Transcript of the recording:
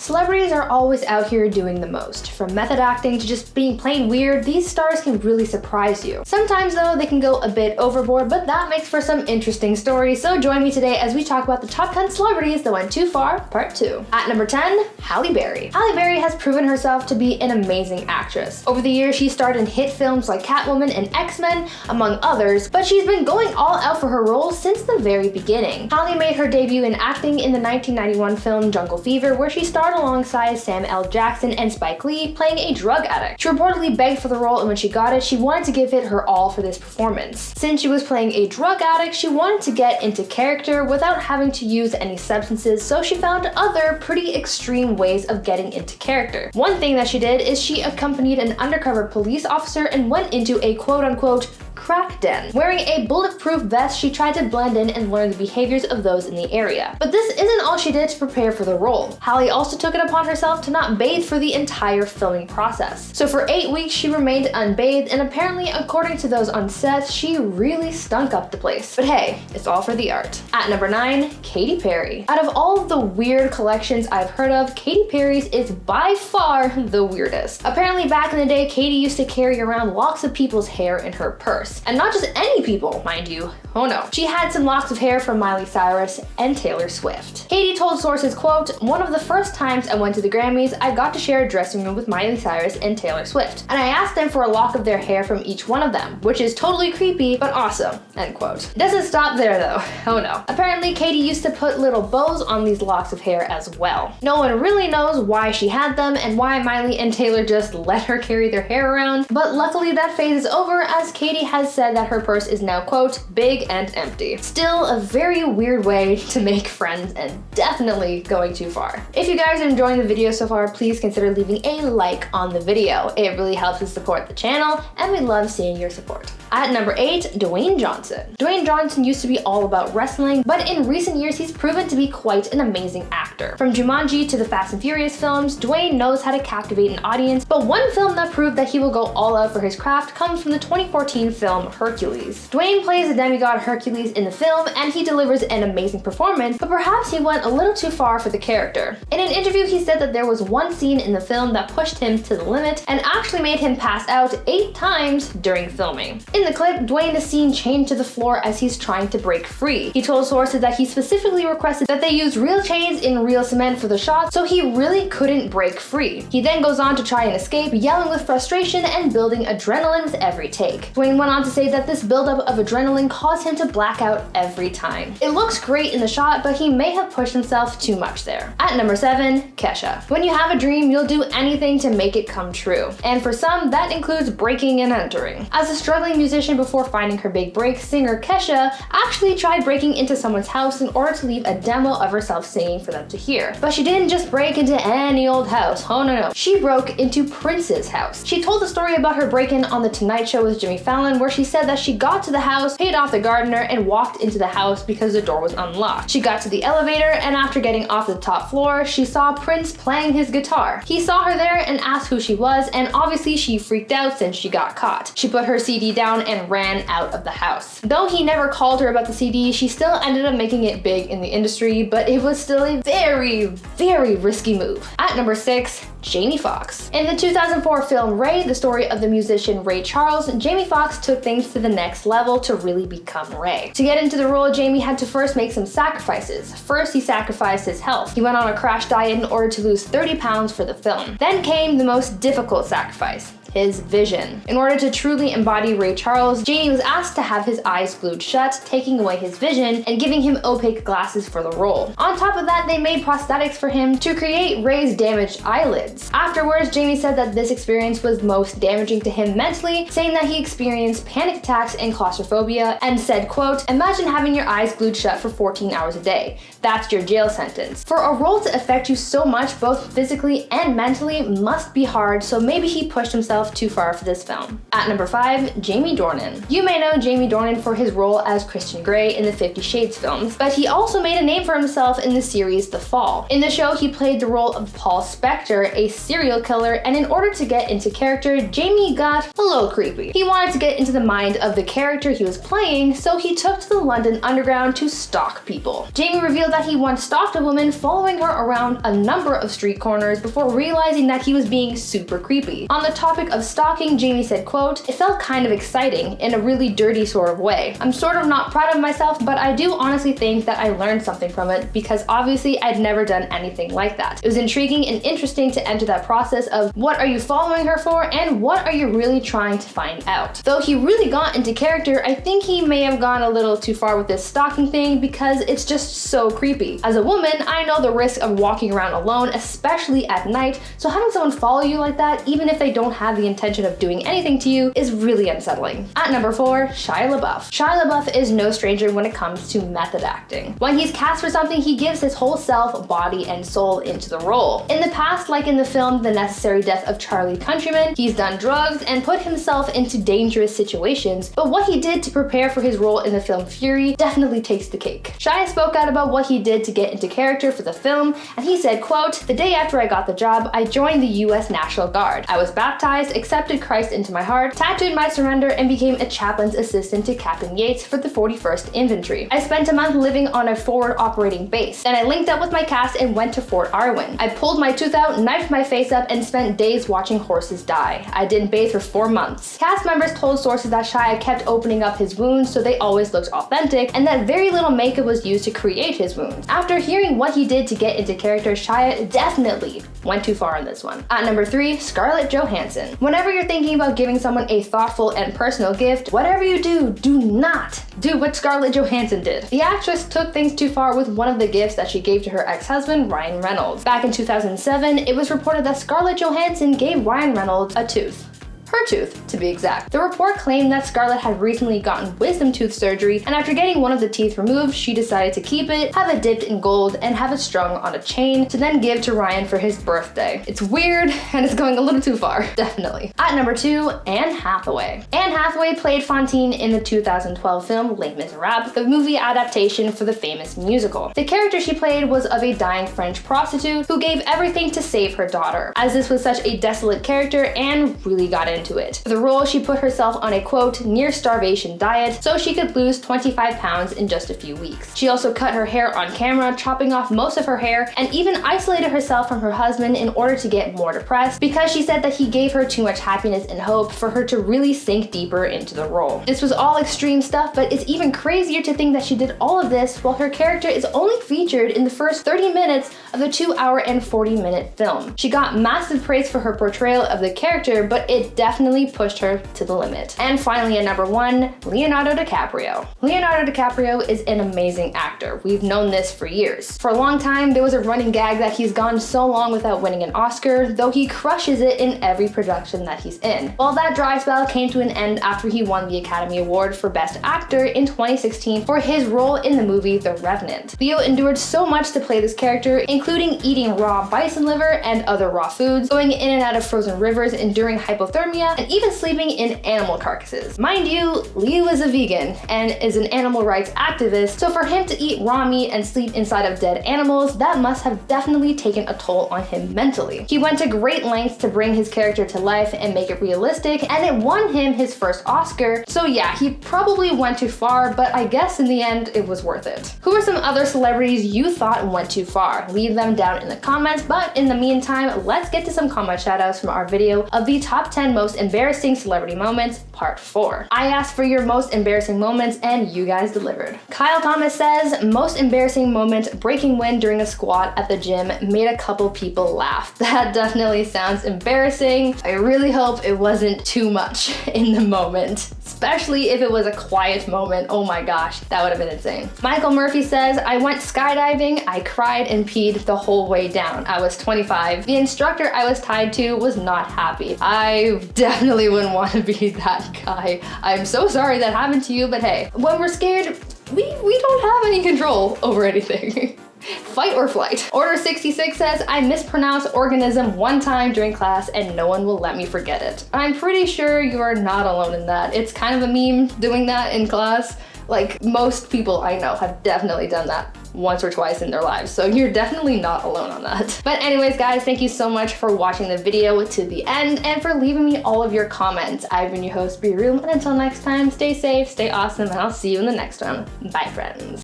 Celebrities are always out here doing the most. From method acting to just being plain weird, these stars can really surprise you. Sometimes though, they can go a bit overboard, but that makes for some interesting stories. So join me today as we talk about the top 10 celebrities that went too far, part 2. At number 10, Halle Berry. Halle Berry has proven herself to be an amazing actress. Over the years, she starred in hit films like Catwoman and X-Men, among others, but she's been going all out for her roles since the very beginning. Halle made her debut in acting in the 1991 film Jungle Fever, where she starred alongside Sam L. Jackson and Spike Lee, playing a drug addict. She reportedly begged for the role, and when she got it, she wanted to give it her all for this performance. Since she was playing a drug addict, she wanted to get into character without having to use any substances, so she found other pretty extreme ways of getting into character. One thing that she did is she accompanied an undercover police officer and went into a quote-unquote crack den. Wearing a bulletproof vest, she tried to blend in and learn the behaviors of those in the area. But this isn't all she did to prepare for the role. Halle also took it upon herself to not bathe for the entire filming process. So for 8 weeks, she remained unbathed, and apparently, according to those on set, she really stunk up the place. But hey, it's all for the art. At number 9, Katy Perry. Out of all of the weird collections I've heard of, Katy Perry's is by far the weirdest. Apparently back in the day, Katy used to carry around locks of people's hair in her purse. And not just any people, mind you. Oh no. She had some locks of hair from Miley Cyrus and Taylor Swift. Katy told sources, quote, "One of the first times I went to the Grammys, I got to share a dressing room with Miley Cyrus and Taylor Swift. And I asked them for a lock of their hair from each one of them, which is totally creepy, but awesome," end quote. It doesn't stop there though. Oh no. Apparently, Katy used to put little bows on these locks of hair as well. No one really knows why she had them and why Miley and Taylor just let her carry their hair around, but luckily that phase is over, as Katy has said that her purse is now, quote, big and empty. Still a very weird way to make friends and definitely going too far. If you guys are enjoying the video so far, please consider leaving a like on the video. It really helps us support the channel, and we love seeing your support. At number 8, Dwayne Johnson. Dwayne Johnson used to be all about wrestling, but in recent years he's proven to be quite an amazing actor. From Jumanji to the Fast and Furious films, Dwayne knows how to captivate an audience, but one film that proved that he will go all out for his craft comes from the 2014 film Hercules. Dwayne plays the demigod Hercules in the film, and he delivers an amazing performance, but perhaps he went a little too far for the character. In an interview, he said that there was one scene in the film that pushed him to the limit and actually made him pass out 8 times during filming. In the clip, Dwayne is seen chained to the floor as he's trying to break free. He told sources that he specifically requested that they use real chains in real cement for the shot, so he really couldn't break free. He then goes on to try and escape, yelling with frustration and building adrenaline with every take. Dwayne went on to say that this buildup of adrenaline caused him to black out every time. It looks great in the shot, but he may have pushed himself too much there. At number 7, Kesha. When you have a dream, you'll do anything to make it come true. And for some, that includes breaking and entering. As a struggling musician before finding her big break, singer Kesha actually tried breaking into someone's house in order to leave a demo of herself singing for them to hear. But she didn't just break into any old house. Oh no. She broke into Prince's house. She told the story about her break-in on The Tonight Show with Jimmy Fallon, where she said that she got to the house, paid off the gardener, and walked into the house because the door was unlocked. She got to the elevator, and after getting off the top floor, she saw Prince playing his guitar. He saw her there and asked who she was, and obviously she freaked out since she got caught. She put her CD down and ran out of the house. Though he never called her about the CD, she still ended up making it big in the industry, but it was still a very, very risky move. At number 6, Jamie Foxx. In the 2004 film Ray, the story of the musician Ray Charles, Jamie Foxx took things to the next level to really become Ray. To get into the role, Jamie had to first make some sacrifices. First, he sacrificed his health. He went on a crash diet in order to lose 30 pounds for the film. Then came the most difficult sacrifice: his vision. In order to truly embody Ray Charles, Jamie was asked to have his eyes glued shut, taking away his vision and giving him opaque glasses for the role. On top of that, they made prosthetics for him to create Ray's damaged eyelids. Afterwards, Jamie said that this experience was most damaging to him mentally, saying that he experienced panic attacks and claustrophobia, and said, quote, "Imagine having your eyes glued shut for 14 hours a day. That's your jail sentence. For a role to affect you so much, both physically and mentally, must be hard, so maybe he pushed himself himself too far for this film. At number 5, Jamie Dornan. You may know Jamie Dornan for his role as Christian Grey in the 50 Shades films, but he also made a name for himself in the series The Fall. In the show, he played the role of Paul Spector, a serial killer, and in order to get into character, Jamie got a little creepy. He wanted to get into the mind of the character he was playing, so he took to the London Underground to stalk people. Jamie revealed that he once stalked a woman, following her around a number of street corners before realizing that he was being super creepy. On the topic of stalking, Jamie said, quote, "It felt kind of exciting in a really dirty sort of way. I'm sort of not proud of myself, but I do honestly think that I learned something from it because obviously I'd never done anything like that. It was intriguing and interesting to enter that process of what are you following her for and what are you really trying to find out." Though he really got into character, I think he may have gone a little too far with this stalking thing because it's just so creepy. As a woman, I know the risk of walking around alone, especially at night, so having someone follow you like that, even if they don't have the intention of doing anything to you, is really unsettling. At number 4, Shia LaBeouf. Shia LaBeouf is no stranger when it comes to method acting. When he's cast for something, he gives his whole self, body, and soul into the role. In the past, like in the film The Necessary Death of Charlie Countryman, he's done drugs and put himself into dangerous situations, but what he did to prepare for his role in the film Fury definitely takes the cake. Shia spoke out about what he did to get into character for the film, and he said, quote, "The day after I got the job, I joined the US National Guard. I was baptized, accepted Christ into my heart, tattooed my surrender, and became a chaplain's assistant to Captain Yates for the 41st Infantry. I spent a month living on a forward operating base. Then I linked up with my cast and went to Fort Arwin. I pulled my tooth out, knifed my face up, and spent days watching horses die. I didn't bathe for 4 months." Cast members told sources that Shia kept opening up his wounds so they always looked authentic, and that very little makeup was used to create his wounds. After hearing what he did to get into character, Shia definitely went too far on this one. At number 3, Scarlett Johansson. Whenever you're thinking about giving someone a thoughtful and personal gift, whatever you do, do not do what Scarlett Johansson did. The actress took things too far with one of the gifts that she gave to her ex-husband, Ryan Reynolds. Back in 2007, it was reported that Scarlett Johansson gave Ryan Reynolds a tooth. Her tooth, to be exact. The report claimed that Scarlett had recently gotten wisdom tooth surgery, and after getting one of the teeth removed, she decided to keep it, have it dipped in gold, and have it strung on a chain to then give to Ryan for his birthday. It's weird, and it's going a little too far, definitely. At number 2, Anne Hathaway. Anne Hathaway played Fantine in the 2012 film Les Miserables, the movie adaptation for the famous musical. The character she played was of a dying French prostitute who gave everything to save her daughter. As this was such a desolate character, Anne really got into it. For the role, she put herself on a quote, near starvation diet so she could lose 25 pounds in just a few weeks. She also cut her hair on camera, chopping off most of her hair, and even isolated herself from her husband in order to get more depressed because she said that he gave her too much happiness and hope for her to really sink deeper into the role. This was all extreme stuff, but it's even crazier to think that she did all of this while her character is only featured in the first 30 minutes of the 2-hour and 40-minute film. She got massive praise for her portrayal of the character, but it definitely pushed her to the limit. And finally, at number 1, Leonardo DiCaprio. Leonardo DiCaprio is an amazing actor. We've known this for years. For a long time, there was a running gag that he's gone so long without winning an Oscar, though he crushes it in every production that he's in. Well, that dry spell came to an end after he won the Academy Award for Best Actor in 2016 for his role in the movie The Revenant. Leo endured so much to play this character, including eating raw bison liver and other raw foods, going in and out of frozen rivers, enduring hypothermia, and even sleeping in animal carcasses. Mind you, Leo is a vegan and is an animal rights activist, so for him to eat raw meat and sleep inside of dead animals, that must have definitely taken a toll on him mentally. He went to great lengths to bring his character to life and make it realistic, and it won him his first Oscar, so yeah, he probably went too far, but I guess in the end, it was worth it. Who are some other celebrities you thought went too far? Leave them down in the comments, but in the meantime, let's get to some comment shoutouts from our video of the top 10 most embarrassing celebrity moments, part 4. I asked for your most embarrassing moments and you guys delivered. Kyle Thomas says, most embarrassing moment, breaking wind during a squat at the gym, made a couple people laugh. That definitely sounds embarrassing. I really hope it wasn't too much in the moment, especially if it was a quiet moment. Oh my gosh, that would have been insane. Michael Murphy says, I went skydiving, I cried and peed the whole way down. I was 25. The instructor I was tied to was not happy. I definitely wouldn't want to be that guy. I'm so sorry that happened to you, but hey, when we're scared, we don't have any control over anything. Fight or flight. Order 66 says, I mispronounced organism one time during class and no one will let me forget it. I'm pretty sure you are not alone in that. It's kind of a meme doing that in class. Like, most people I know have definitely done that once or twice in their lives, so you're definitely not alone on that. But anyways, guys, thank you so much for watching the video to the end and for leaving me all of your comments. I've been your host, Be Real, and until next time, stay safe, stay awesome, and I'll see you in the next one. Bye, friends.